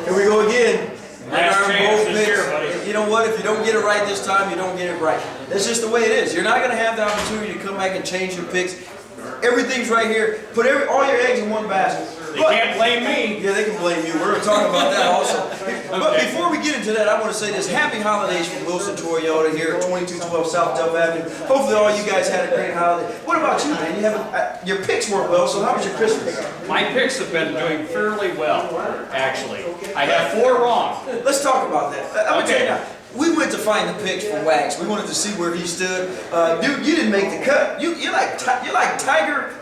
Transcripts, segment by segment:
Here we go again. Last chance this year, buddy. You know what? If you don't get it right this time, you don't get it right. That's just the way it is. You're not going to have the opportunity to come back and change your picks. Everything's right here. Put all your eggs in one basket. They can't blame me. Yeah, they can blame you. We're going to talk about that also. But before we get into that, I want to say this. Happy holidays from Wilson Toyota here at 2212 South Delta Avenue. Hopefully all you guys had a great holiday. What about you, man? You haven't, your picks weren't well, so how was your Christmas? My picks have been doing fairly well, actually. I have 4 wrong. Let's talk about that. I'm going to tell you now. We went to find the picks for Wags. We wanted to see where he stood. Dude, you didn't make the cut. You're like Tiger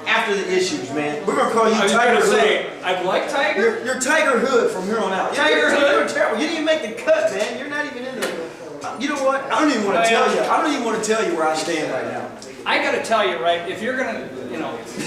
after the issues, man. We're gonna call you Tiger Hood. I like Tiger. You're Tiger Hood from here on out. Tiger Hood. You're terrible. You didn't even make the cut, man. You're not even in the. You know what? I don't even want to tell you. I don't even want to tell you where I stand right now. I got to tell you, right? If you're gonna,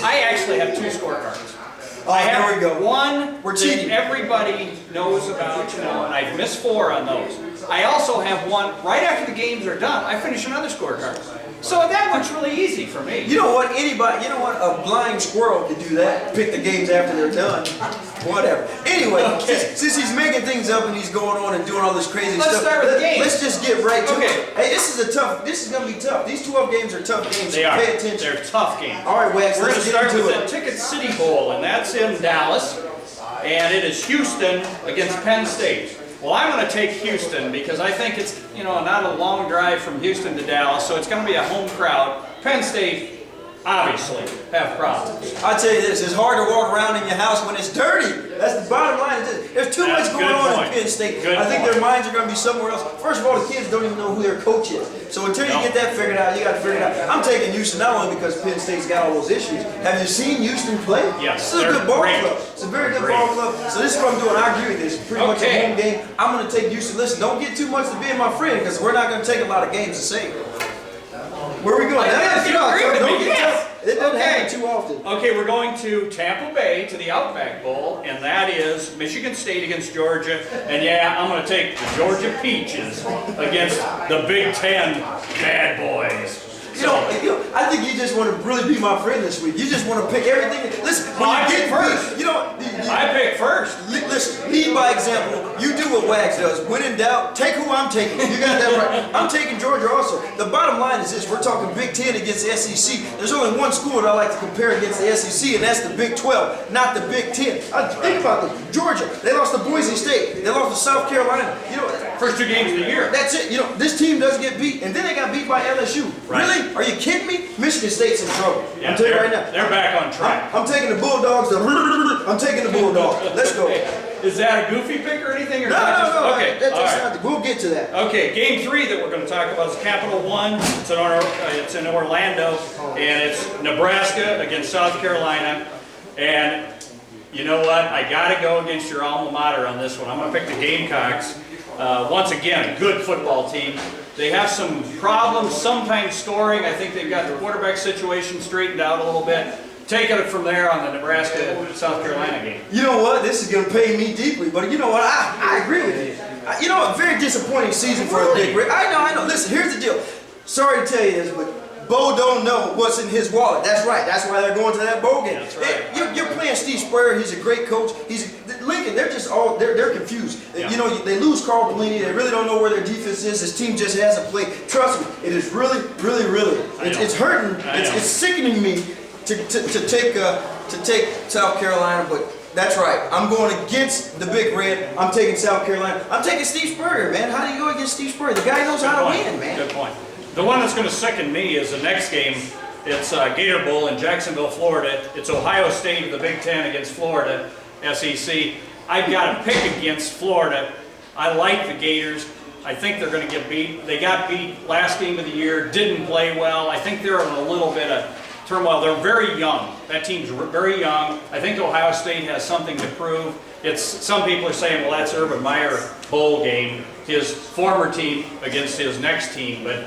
I actually have 2 scorecards. There we go. One We're cheating. that everybody knows about, and I've missed 4 on those. I also have one right after the games are done. I finish another scorecard. So that one's really easy for me. You know what? A blind squirrel can do that. Pick the games after they're done. Whatever. Anyway, since he's making things up and he's going on and doing all this crazy stuff, let's start with the game. Let's just get right to it. Hey, this is gonna be tough. These 12 games are tough games. They are. Pay attention. They're tough games. All right, Wax. We're going to start with it. the Ticket City Bowl, and that's in Dallas, and it is Houston against Penn State. Well, I'm going to take Houston because I think it's, not a long drive from Houston to Dallas, so it's going to be a home crowd. Penn State, obviously, have problems. I'll tell you this, it's hard to walk around in your house when it's dirty. That's the bottom line. There's too much going on in Penn State. I think their minds are going to be somewhere else. First of all, the kids don't even know who their coach is. So until you get that figured out, you got to figure it out. I'm taking Houston not only because Penn State's got all those issues. Have you seen Houston play? Yes. This is a good ball club. It's a very good ball club. So this is what I'm doing. I agree with this. Pretty much a home game. I'm going to take Houston. Listen, don't get too much to being my friend because we're not going to take a lot of games to save. Where are we going? It doesn't happen too often. Okay, we're going to Tampa Bay to the Outback Bowl, and that is Michigan State against Georgia. And yeah, I'm going to take the Georgia Peaches against the Big Ten Bad Boys. I think you just want to really be my friend this week. You just want to pick everything. Listen, when I you pick get first. I pick first. Listen, lead by example. You do what Wags does. When in doubt, take who I'm taking. You got that right. I'm taking Georgia also. The bottom line is this. We're talking Big Ten against the SEC. There's only one school that I like to compare against the SEC, and that's the Big 12, not the Big 10. Think about this. Georgia, they lost to Boise State. They lost to South Carolina. First 2 games of the year. That's it. This team doesn't get beat, and then they got beat by LSU. Right. Really? Are you kidding me? Michigan State's in trouble. Yeah, I'm telling you right now. They're back on track. I'm taking the Bulldogs. I'm taking the Bulldogs. Let's go. Is that a goofy pick or anything? Or No. Okay. We'll get to that. Okay, game 3 that we're going to talk about is Capital One. It's in Orlando, and it's Nebraska against South Carolina. And you know what? I got to go against your alma mater on this one. I'm going to pick the Gamecocks. Once again, a good football team. They have some problems sometimes scoring. I think they've got the quarterback situation straightened out a little bit. Taking it from there on the Nebraska-South Carolina game. You know what? This is going to pay me deeply, but you know what? I agree with you. A very disappointing season for a Big Red. I know. Listen, here's the deal. Sorry to tell you this, but Bo don't know what's in his wallet. That's right. That's why they're going to that bowl game. That's right. You're playing Steve Spurrier. He's a great coach. Lincoln. They're just they're confused. Yeah. They lose Carl Pelini. They really don't know where their defense is. This team just hasn't played. Trust me, it is really. It's hurting. It's sickening me to take South Carolina, but. That's right. I'm going against the Big Red. I'm taking South Carolina. I'm taking Steve Spurrier, man. How do you go against Steve Spurrier? The guy knows how to win, man. Good point. The one that's going to sicken me is the next game. It's Gator Bowl in Jacksonville, Florida. It's Ohio State, the Big Ten against Florida, SEC. I've got to pick against Florida. I like the Gators. I think they're going to get beat. They got beat last game of the year, didn't play well. I think they're in a little bit of turmoil. They're very young. That team's very young. I think Ohio State has something to prove. Some people are saying, well, that's Urban Meyer bowl game, his former team against his next team. But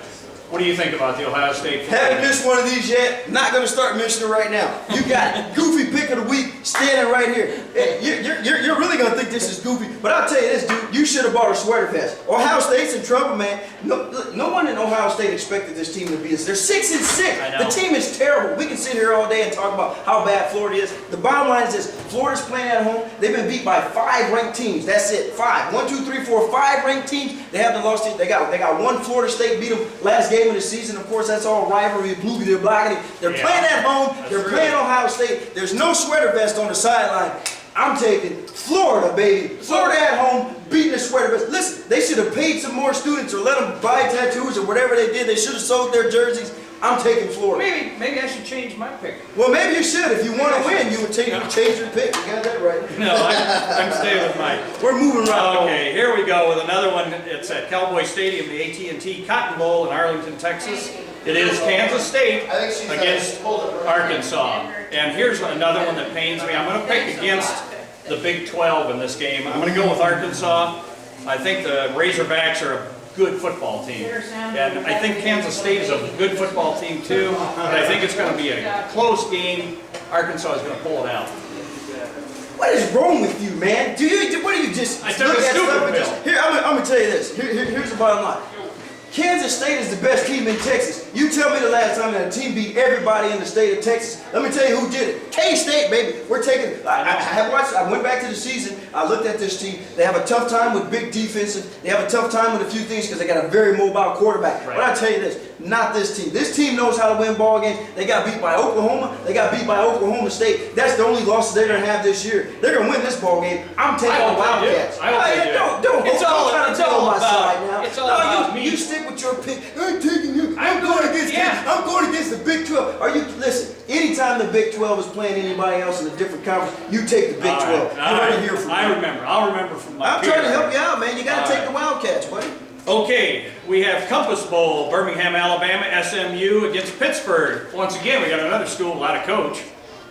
what do you think about the Ohio State? Haven't missed one of these yet. Not going to start missing it right now. You got it. Goofy pick of the week standing right here. You're really going to think this is goofy, but I'll tell you this, dude. You should have bought a sweater vest. Ohio State's in trouble, man. No one in Ohio State expected this team to be this. They're 6-6. The team is terrible. We can sit here all day and talk about how bad Florida is. The bottom line is this: Florida's playing at home. They've been beat by 5 ranked teams. That's it. 5. 1, 2, 3, 4, 5 ranked teams. They haven't lost it. They got one Florida State beat them last game of the season. Of course, that's all rivalry, bloogity, bloggity. They're playing at home. They're playing Ohio State. There's no sweater vest on the sideline. I'm taking Florida, baby. Florida at home, beating the sweater vest. Listen, they should have paid some more students or let them buy tattoos or whatever they did. They should have sold their jerseys. I'm taking Florida. Maybe I should change my pick. Well, maybe you should. If you want to win, you would change your pick. You got that right. No, I'm staying with mine. We're moving right Okay, here we go with another one. It's at Cowboy Stadium, the AT&T Cotton Bowl in Arlington, Texas. It is Kansas State against Arkansas. And here's another one that pains me. I'm going to pick against the Big 12 in this game. I'm going to go with Arkansas. I think the Razorbacks are a good football team. And I think Kansas State is a good football team too. But I think it's going to be a close game. Arkansas is going to pull it out. What is wrong with you, man? What do you just I took a stupid pill. Here, I'm going to tell you this. Here's the bottom line. Kansas State is the best team in Texas. You tell me the last time that a team beat everybody in the state of Texas. Let me tell you who did it. K-State, baby. We're taking. I went back to the season. I looked at this team. They have a tough time with big defensive. They have a tough time with a few things because they got a very mobile quarterback. Right. But I tell you this, not this team. This team knows how to win ball games. They got beat by Oklahoma. They got beat by Oklahoma State. That's the only losses they're going to have this year. They're going to win this ball game. I'm taking the Wildcats. Don't it's all about side now. It's all about me. You stick with your pick. I'm taking you. I'm going against the Big 12. Listen, anytime the Big 12 is playing anybody else in a different conference, you take the Big 12. You're going to hear from me. I'll remember from my I'm trying to help you out, man. You got to take the Wildcats, buddy. Okay, we have Compass Bowl, Birmingham, Alabama, SMU against Pittsburgh. Once again, we got another school without a coach.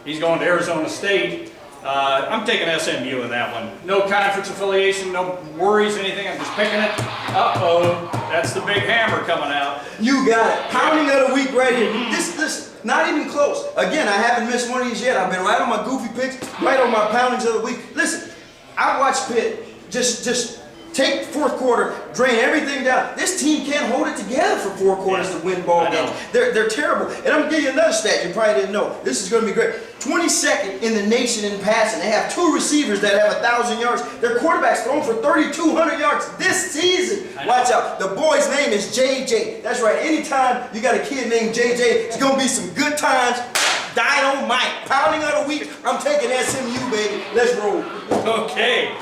He's going to Arizona State. I'm taking SMU in that one. No conference affiliation, no worries, anything. I'm just picking it. Uh-oh, that's the big hammer coming out. You got it. Pounding of the week right here. This, not even close. Again, I haven't missed one of these yet. I've been right on my goofy picks, right on my poundings of the week. Listen, I watched Pitt just take fourth quarter, drain everything down. This team can't hold it together for 4 quarters to win ball games. They're terrible. And I'm going to give you another stat you probably didn't know. This is going to be great. 22nd in the nation in passing. They have 2 receivers that have 1,000 yards. Their quarterback's thrown for 3,200 yards this season. Watch out. The boy's name is JJ. That's right. Anytime you got a kid named JJ, it's going to be some good times. Dynamite. Pounding of the week. I'm taking SMU, baby. Let's roll. Okay.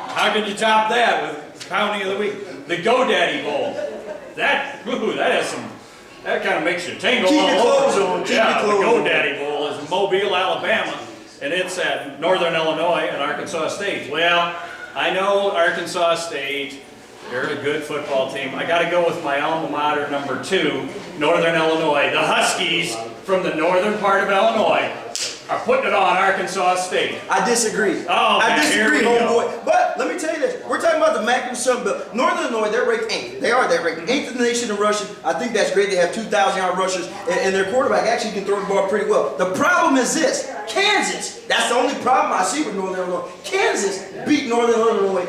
How can you top that with pounding of the week? The GoDaddy Bowl. That has some. That kind of makes you tingle Keep all your over. clothes on. Yeah, the GoDaddy Bowl is in Mobile, Alabama, and it's at Northern Illinois and Arkansas State. Well, I know Arkansas State. They're a good football team. I got to go with my alma mater, number 2, Northern Illinois. The Huskies from the northern part of Illinois are putting it on Arkansas State. I disagree. Oh, I man, disagree, here we go. homeboy. But let me tell you this. We're talking about the Magnum Sun Belt. Northern Illinois, they're ranked 8th. They're ranked 8th in the nation in rushing. I think that's great. They have 2,000-yard rushers, and their quarterback actually can throw the ball pretty well. The problem is this. Kansas, that's the only problem I see with Northern Illinois. Kansas beat Northern Illinois.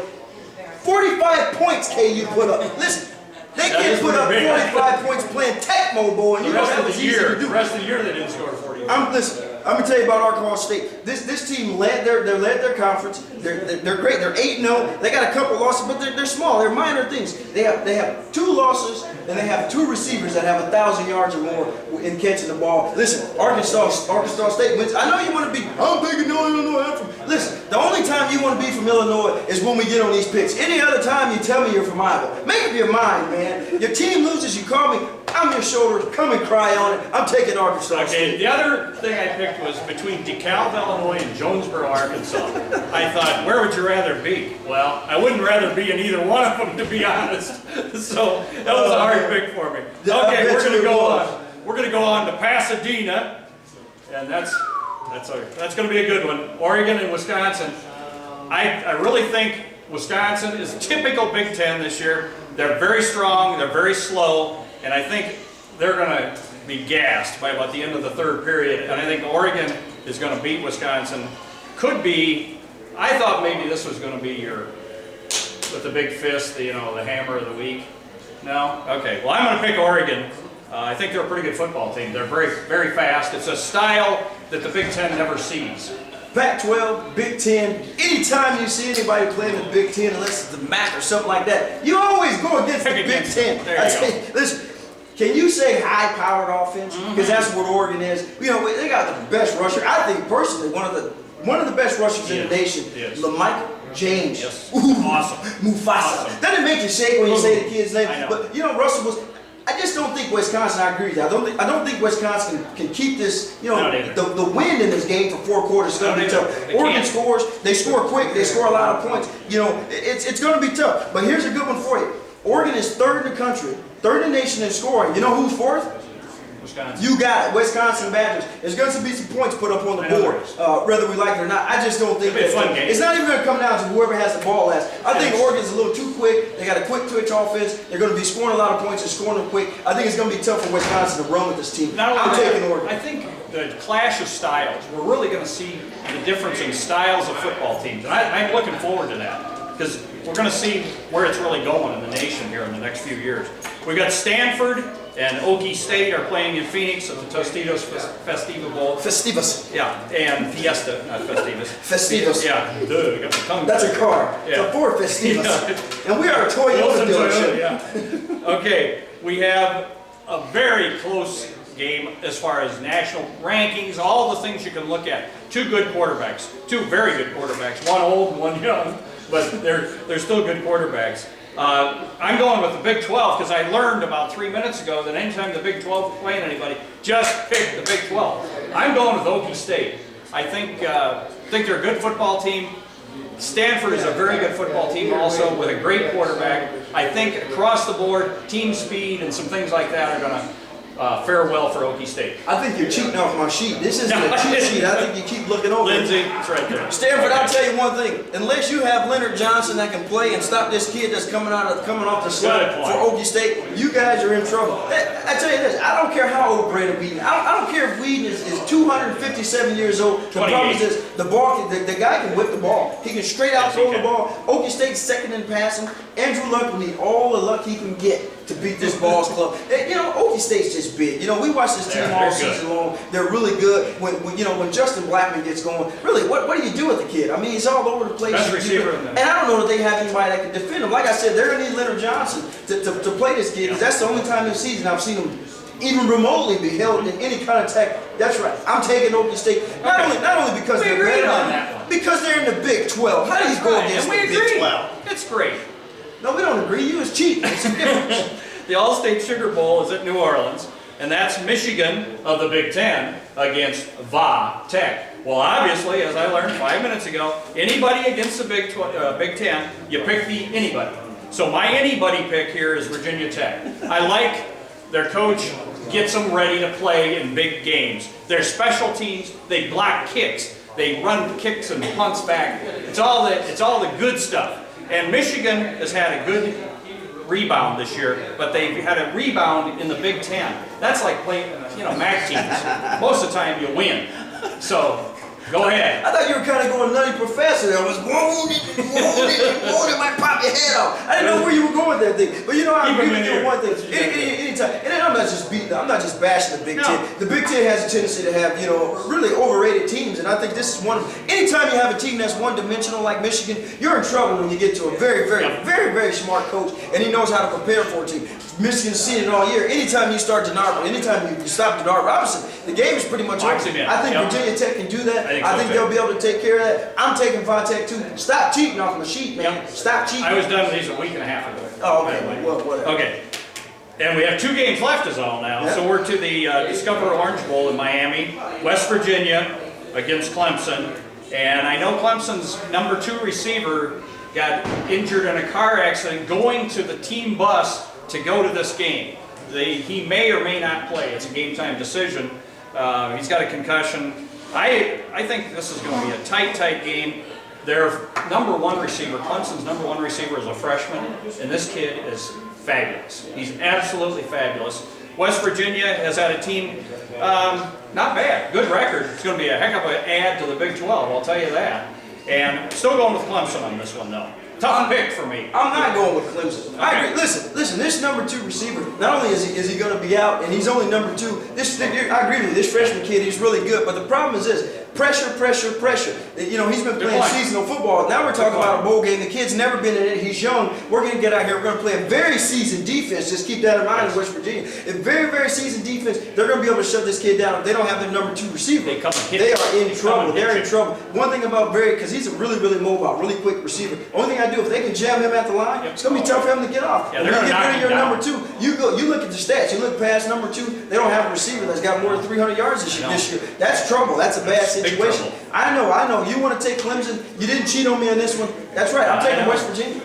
45 points KU put up. Listen, they can't put up 45 points playing Tecmo Bowl, and you know that was easy to do. The rest of the year they didn't score 45. I'm gonna tell you about Arkansas State. This team led their conference. They're great. They're 8-0. They got a couple losses, but they're small. They're minor things. They have 2 losses, and they have 2 receivers that have 1,000 yards or more in catching the ball. Listen, Arkansas State wins. I know you want to be. I'm thinking Illinois. I'm from. Listen, the only time you want to be from Illinois is when we get on these picks. Any other time you tell me you're from Iowa. Make up your mind, man. Your team loses, you call me. I'm your shoulder. Come and cry on it. I'm taking Arkansas State. Okay, the other thing I picked was between DeKalb, Illinois and Jonesboro, Arkansas. I thought, where would you rather be? Well, I wouldn't rather be in either one of them, to be honest. So that was a hard pick for me. Okay, we're going to go on. We're going to go on to Pasadena, and that's going to be a good one. Oregon and Wisconsin. I really think Wisconsin is typical Big Ten this year. They're very strong. They're very slow. And I think they're going to be gassed by about the end of the 3rd period. And I think Oregon is going to beat Wisconsin. Could be I thought maybe this was going to be your, with the big fist, the hammer of the week. No? Okay. Well, I'm going to pick Oregon. I think they're a pretty good football team. They're very, very fast. It's a style that the Big Ten never sees. Pac-12, Big Ten, anytime you see anybody playing in the Big Ten, unless it's the MAC or something like that, you always go against the Big Ten. Listen, can you say high-powered offense? Because that's what Oregon is. You know, they got the best rusher. I think personally one of the best rushers in the nation, LaMichael James. Yes. Ooh, Awesome. Mufasa. Awesome. Doesn't it make you shake when you say the kid's name? I know. But Russell was. I just don't think Wisconsin. I agree with you. I don't think Wisconsin can keep this. The wind in this game for 4 quarters is going to be tough. Oregon scores. They score quick. They score a lot of points. It's going to be tough. But here's a good one for you. Oregon is 3rd in the country, 3rd in the nation in scoring. You know who's 4th? Wisconsin. You got it, Wisconsin Badgers. There's going to be some points put up on the board, whether we like it or not. I just don't think it's a fun game. It's not even going to come down to whoever has the ball last. I think Oregon's a little too quick. They got a quick twitch offense. They're going to be scoring a lot of points and scoring them quick. I think it's going to be tough for Wisconsin to run with this team. I'm taking Oregon. I think the clash of styles, we're really going to see the difference in styles of football teams. And I'm looking forward to that because we're going to see where it's really going in the nation here in the next few years. We've got Stanford and Okie State are playing in Phoenix at the Tostitos Festiva Bowl. Festivus. Yeah, and Fiesta, not Festivus. Festivus. Yeah, duh, got the tongue. That's a car. Yeah. It's a Ford Festivus. And we are a Toyota dealership. Yeah. Okay, we have a very close game as far as national rankings, all the things you can look at. 2 good quarterbacks, 2 very good quarterbacks, one old and one young, but they're still good quarterbacks. I'm going with the Big 12 because I learned about 3 minutes ago that anytime the Big 12 is playing anybody, just pick the Big 12. I'm going with Okie State. I think they're a good football team. Stanford is a very good football team also with a great quarterback. I think across the board, team speed and some things like that are going to fare well for Okie State. I think you're cheating off my sheet. This isn't a cheat sheet. I think you keep looking over it. Lindsay, it's right there. Stanford, I'll tell you one thing. Unless you have Leonard Johnson that can play and stop this kid that's coming off the slide for Okie State, you guys are in trouble. I tell you this, I don't care how old Brandon Whedon. I don't care if Whedon is 257 years old. The problem is this, the guy can whip the ball. He can straight out throw the ball. Okie State's 2nd in passing. Andrew Luck will need all the luck he can get to beat this Boss club. Okie State's just big. We watch this team all season long. They're really good. When Justin Blackman gets going, really, what do you do with the kid? I mean, he's all over the place. Best receiver in and I don't know that they have anybody that can defend him. Like I said, they're going to need Leonard Johnson to play this kid because that's the only time this season I've seen him even remotely be held in any kind of attack. That's right. I'm taking Okie State. Not only because they're better on that one. Because they're in the Big 12. How do you go against the Big 12? It's great. No, we don't agree. You is cheating. It's a difference. The All-State Sugar Bowl is at New Orleans, and that's Michigan of the Big Ten against Va Tech. Well, obviously, as I learned 5 minutes ago, anybody against the Big Ten, you pick the anybody. So my anybody pick here is Virginia Tech. I like their coach gets them ready to play in big games. Their special teams, they block kicks, they run kicks and punts back. It's all the good stuff. And Michigan has had a good rebound this year, but they've had a rebound in the Big Ten. That's like playing, MAC teams. Most of the time you win. So, go ahead. I thought you were kind of going nutty professor. I was wounded, might pop your head off. I didn't know where you were going with that thing. But I agree with you on one thing. Anytime, and then I'm not just bashing the Big Ten. The Big Ten has a tendency to have, really overrated teams, and I think this is one. Anytime you have a team that's one-dimensional like Michigan, you're in trouble when you get to a very, very, very, very smart coach, and he knows how to prepare for a team. Michigan's seen it all year. Anytime you start Denard, anytime you stop Denard Robinson, the game is pretty much over. I think Virginia Tech can do that. I think they'll be able to take care of that. I'm taking Va Tech too. Stop cheating off my sheet, man. Stop cheating. I was done with these a week and a half ago. Oh, okay. Well, whatever. Okay. And we have 2 games left is all now. Yeah. So we're to the Discover Orange Bowl in Miami. West Virginia against Clemson. And I know Clemson's number 2 receiver got injured in a car accident going to the team bus to go to this game. He may or may not play. It's a game-time decision. He's got a concussion. I think this is going to be a tight game. Their number 1 receiver, Clemson's number 1 receiver is a freshman, and this kid is fabulous. He's absolutely fabulous. West Virginia has had a team, not bad, good record. It's going to be a heck of an add to the Big 12, I'll tell you that. And still going with Clemson on this one, though. Tough pick for me. I'm not going with Clemson. Okay. I agree. Listen. This #2 receiver. Not only is he going to be out, and he's only #2. I agree with you. This freshman kid, he's really good. But the problem is this: pressure. You know, he's been playing seasonal football. Now we're talking about a bowl game. The kid's never been in it. He's young. We're going to get out here. We're going to play a very seasoned defense. Just keep that in mind in West Virginia. A very seasoned defense. They're going to be able to shut this kid down if they don't have their #2 receiver. They are in trouble. They're in trouble. One thing about Barry, because he's a really mobile, really quick receiver. Only thing I do, if they can jam him at the line, it's going to be tough for him to get off. Yeah, when you get rid of your #2, you look at the stats. You look past #2. They don't have a receiver that's got more than 300 yards this year. That's trouble. That's a bad situation. I know. You want to take Clemson. You didn't cheat on me on this one. That's right. I'm taking West Virginia.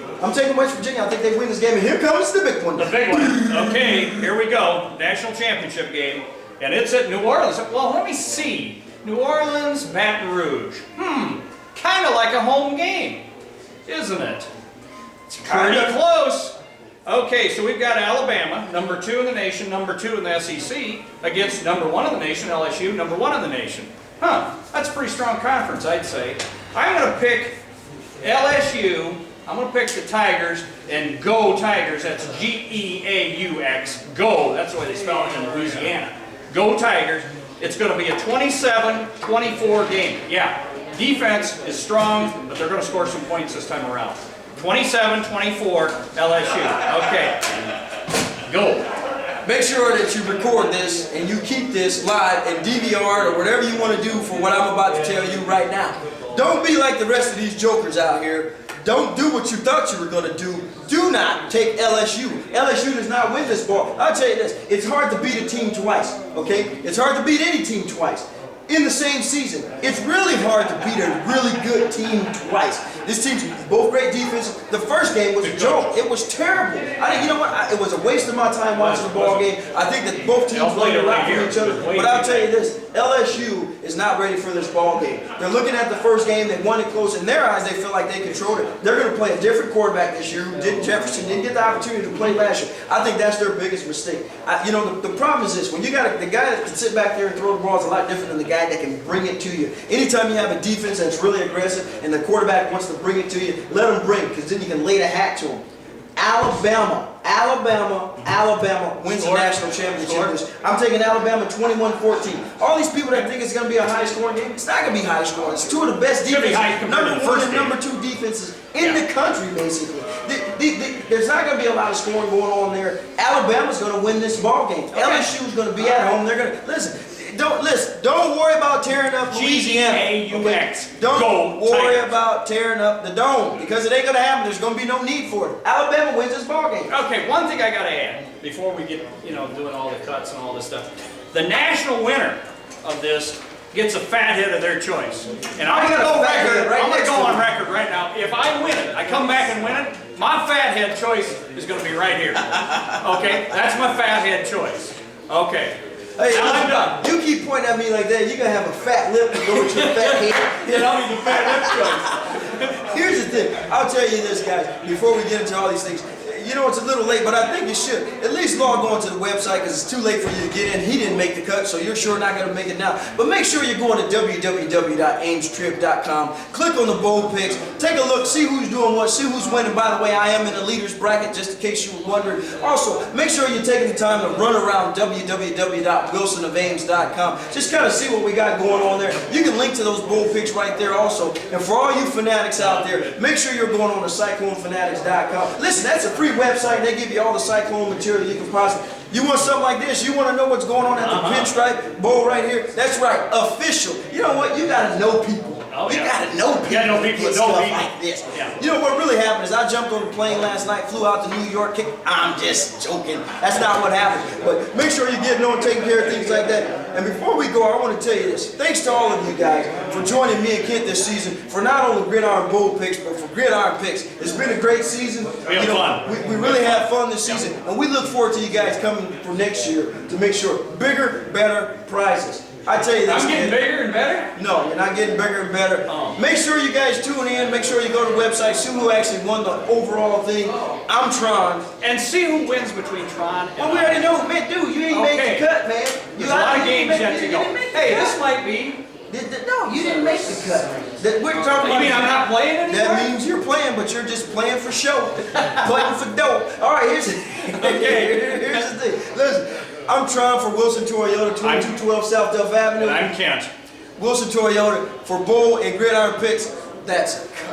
I think they win this game. And here comes the big one. The big one. Okay, here we go. National championship game. And it's at New Orleans. Well, let me see. New Orleans, Baton Rouge. Kind of like a home game, isn't it? It's pretty close. Okay, so we've got Alabama, #2 in the nation, #2 in the SEC, against #1 in the nation, LSU, #1 in the nation. That's a pretty strong conference, I'd say. I'm going to pick LSU. I'm going to pick the Tigers, and go Tigers. That's G-E-A-U-X. Go. That's the way they spell it in Louisiana. Go Tigers. It's going to be a 27-24 game. Yeah, defense is strong, but they're going to score some points this time around. 27-24 LSU. Okay. Go. Make sure that you record this and you keep this live and DVR or whatever you want to do for what I'm about to tell you right now. Don't be like the rest of these jokers out here. Don't do what you thought you were going to do. Do not take LSU. LSU does not win this ball. I'll tell you this. It's hard to beat a team twice, okay? It's hard to beat any team twice in the same season. It's really hard to beat a really good team twice. This team's both great defense. The first game was a joke. It was terrible. You know what? It was a waste of my time watching the ball game. I think that both teams played a lot for each other. But I'll tell you this, LSU is not ready for this ball game. They're looking at the first game. They won it close. In their eyes, they feel like they controlled it. They're going to play a different quarterback this year. Jefferson didn't get the opportunity to play last year. I think that's their biggest mistake. You know, the problem is this. When you got the guy that can sit back there and throw the ball is a lot different than the guy that can bring it to you. Anytime you have a defense that's really aggressive and the quarterback wants to bring it to you, let him bring, because then you can lay the hat to him. Alabama wins the national championship. I'm taking Alabama 21-14. All these people that think it's going to be a high-scoring game, it's not going to be high-scoring. It's two of the best defenses, #1 and #2 defenses in the country, basically. There's not going to be a lot of scoring going on there. Alabama's going to win this ball game. LSU's going to be at home. They're going to listen. Don't worry about tearing up Louisiana. G-A-U-X. Don't worry about tearing up the dome, because it ain't going to happen. There's going to be no need for it. Alabama wins this ball game. Okay, one thing I got to add before we get, doing all the cuts and all this stuff. The national winner of this gets a fat head of their choice. And I'm going to go on record right now. If I win it, I come back and win it, my fat head choice is going to be right here. Okay? That's my fat head choice. Okay. Hey, now I'm done. You keep pointing at me like that, you're going to have a fat lip and go with your fat head. I'll be the fat lip choice. Here's the thing. I'll tell you this, guys, before we get into all these things. You know, it's a little late, but I think you should at least log on to the website, because it's too late for you to get in. He didn't make the cut, so you're sure not going to make it now. But make sure you're going to www.amestrip.com. Click on the bowl picks. Take a look, see who's doing what, see who's winning. By the way, I am in the leaders bracket, just in case you were wondering. Also, make sure you're taking the time to run around www.wilsonofames.com. Just kind of see what we got going on there. You can link to those bowl picks right there also. And for all you fanatics out there, make sure you're going on to CycloneFanatics.com. Listen, that's a free website. They give you all the Cyclone material you can possibly. You want something like this? You want to know what's going on at the Pinstripe Bowl right here? That's right, official. You know what? You got to know people. You got to know people. You got to know people that know people. Like this. Yeah. You know what really happened is I jumped on the plane last night, flew out to New York. I'm just joking. That's not what happened. But make sure you're getting on, taking care of things like that. And before we go, I want to tell you this. Thanks to all of you guys for joining me and Kent this season for not only Gridiron Bowl picks, but for Gridiron picks. It's been a great season. We really had fun this season. And we look forward to you guys coming for next year to make sure bigger, better prizes. I tell you this. I'm getting bigger and better? No, you're not getting bigger and better. Make sure you guys tune in. Make sure you go to the website, see who actually won the overall thing. I'm Tron. And see who wins between Tron and we already know. Man, dude, you ain't made the cut, man. There's a lot of games yet to go. Hey, this might be No, you didn't make the cut. We're talking You about. mean I'm not playing anymore? That means you're playing, but you're just playing for show, playing for dough. All right, here's the thing. Listen, I'm trying for Wilson Toyota, 2212 South Delph Avenue. And I'm Kent. Wilson Toyota for bull and gridiron picks. That's a cut.